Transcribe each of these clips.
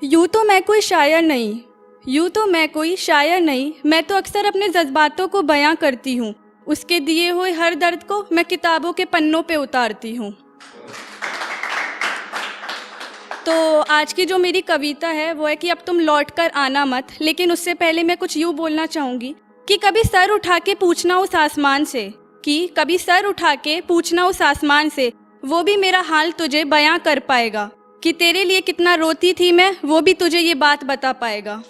यूँ तो मैं कोई शायर नहीं, यूँ तो मैं कोई शायर नहीं, मैं तो अक्सर अपने जज्बातों को बयां करती हूँ। उसके दिए हुए हर दर्द को मैं किताबों के पन्नों पे उतारती हूँ। तो आज की जो मेरी कविता है वो है कि अब तुम लौट कर आना मत। लेकिन उससे पहले मैं कुछ यूँ बोलना चाहूँगी कि कभी सर उठा के पूछना उस आसमान से, कि कभी सर उठा के पूछना उस आसमान से, वो भी मेरा हाल तुझे बयां कर पाएगा। कि तेरे लिए कितना रोती थी मैं, वो भी तुझे ये बात बता पाएगा।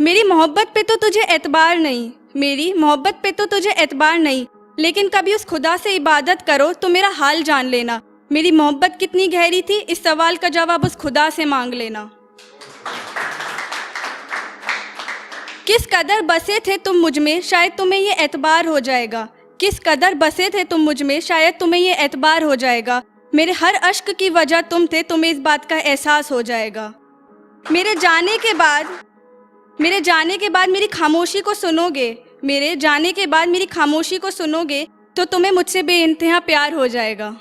मेरी मोहब्बत पे तो तुझे एतबार नहीं, मेरी मोहब्बत पे तो तुझे एतबार नहीं, लेकिन कभी उस खुदा से इबादत करो तो मेरा हाल जान लेना। मेरी मोहब्बत कितनी गहरी थी, इस सवाल का जवाब उस खुदा से मांग लेना। किस कदर बसे थे तुम मुझ में, शायद तुम्हें ये एतबार हो जाएगा। किस कदर बसे थे तुम मुझ में, शायद तुम्हें ये एतबार हो जाएगा। मेरे हर अश्क की वजह तुम थे, तुम्हें इस बात का एहसास हो जाएगा। मेरे जाने के बाद मेरी खामोशी को सुनोगे, मेरे जाने के बाद मेरी खामोशी को सुनोगे तो तुम्हें मुझसे बेइंतहा प्यार हो जाएगा।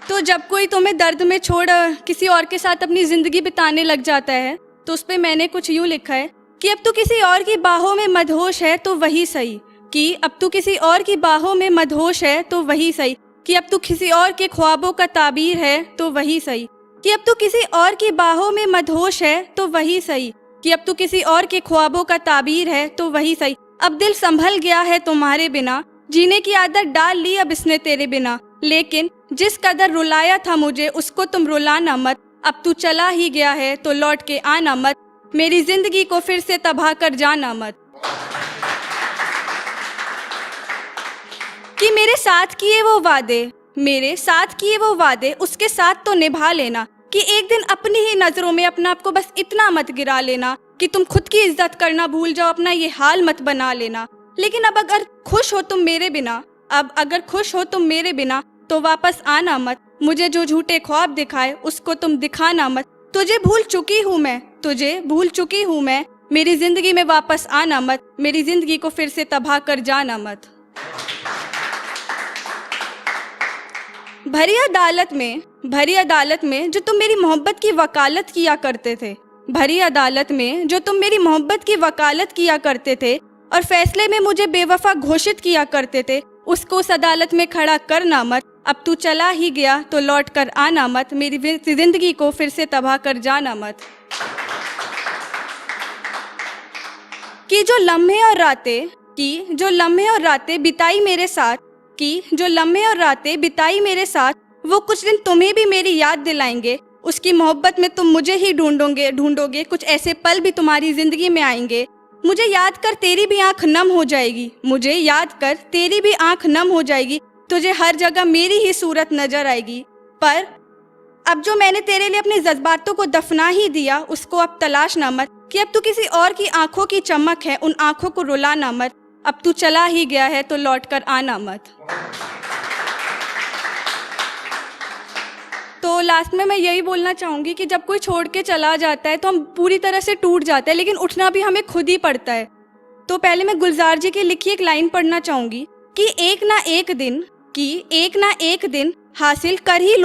तो जब कोई तुम्हें दर्द में छोड़ किसी और के साथ अपनी ज़िंदगी बिताने लग जाता है तो उस पर मैंने कुछ यूँ लिखा है कि अब तू किसी और की बाहों में मदहोश है तो वही सही, कि अब तू किसी और की बाहों में मदहोश है तो वही सही, कि अब तू किसी और के ख्वाबों का ताबीर है तो वही सही, कि अब तू किसी और की बाहों में मदहोश है तो वही सही, कि अब तू किसी और के ख्वाबों का ताबीर है तो वही सही। अब दिल संभल गया है तुम्हारे बिना, जीने की आदत डाल ली अब इसने तेरे बिना, लेकिन जिस कदर रुलाया था मुझे उसको तुम रुलाना मत। अब तू चला ही गया है तो लौट के आना मत, मेरी जिंदगी को फिर से तबाह कर जाना मत। कि मेरे साथ किए वो वादे उसके साथ तो निभा लेना। कि एक दिन अपनी ही नजरों में अपना आप को बस इतना मत गिरा लेना कि तुम खुद की इज्जत करना भूल जाओ, अपना ये हाल मत बना लेना। लेकिन अब अगर खुश हो तुम मेरे बिना तो वापस आना मत। मुझे जो झूठे ख्वाब दिखाए उसको तुम दिखाना मत। तुझे भूल चुकी हूँ मैं, मेरी जिंदगी में वापस आना मत, मेरी जिंदगी को फिर से तबाह कर जाना मत। भरी अदालत में जो तुम मेरी मोहब्बत की वकालत किया करते थे, और फैसले में मुझे बेवफा घोषित किया करते थे, उसको उस अदालत में खड़ा करना मत। अब तू चला ही गया तो लौट कर आना मत, मेरी जिंदगी को फिर से तबाह कर जाना मत। कि जो लम्हे और रातें बिताई मेरे साथ, वो कुछ दिन तुम्हें भी मेरी याद दिलाएंगे। उसकी मोहब्बत में तुम मुझे ही ढूंढोगे, कुछ ऐसे पल भी तुम्हारी जिंदगी में आएंगे। मुझे याद कर तेरी भी आंख नम हो जाएगी, तुझे हर जगह मेरी ही सूरत नजर आएगी। पर अब जो मैंने तेरे लिए अपने जज्बातों को दफना ही दिया, उसको अब तलाश ना मत। कि अब तू किसी और की आंखों की चमक है, उन आंखों को रुलाना मत। अब तू चला ही गया है तो लौट कर आना मत। तो लास्ट में मैं यही बोलना चाहूँगी कि जब कोई छोड़ के चला जाता है तो हम पूरी तरह से टूट जाते हैं, लेकिन उठना भी हमें खुद ही पड़ता है। तो पहले मैं गुलजार जी की लिखी एक लाइन पढ़ना चाहूँगी कि एक ना एक दिन हासिल कर ही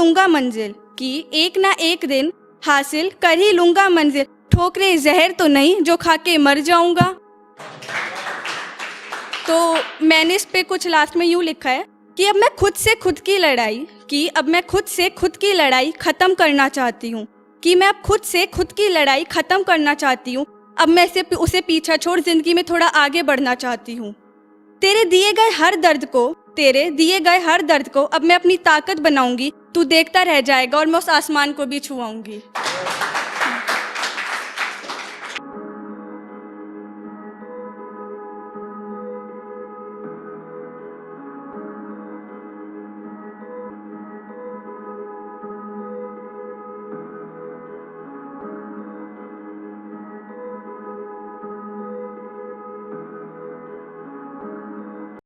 लूँगा मंजिल, ठोकरे जहर तो नहीं जो खा के मर जाऊँगा। तो मैंने इस पे कुछ लास्ट में यूँ लिखा है कि अब मैं खुद से खुद की लड़ाई ख़त्म करना चाहती हूँ। अब मैं उसे पीछा छोड़ जिंदगी में थोड़ा आगे बढ़ना चाहती हूँ। तेरे दिए गए हर दर्द को अब मैं अपनी ताकत बनाऊंगी। तू देखता रह जाएगा और मैं उस आसमान को भी छुआऊंगी।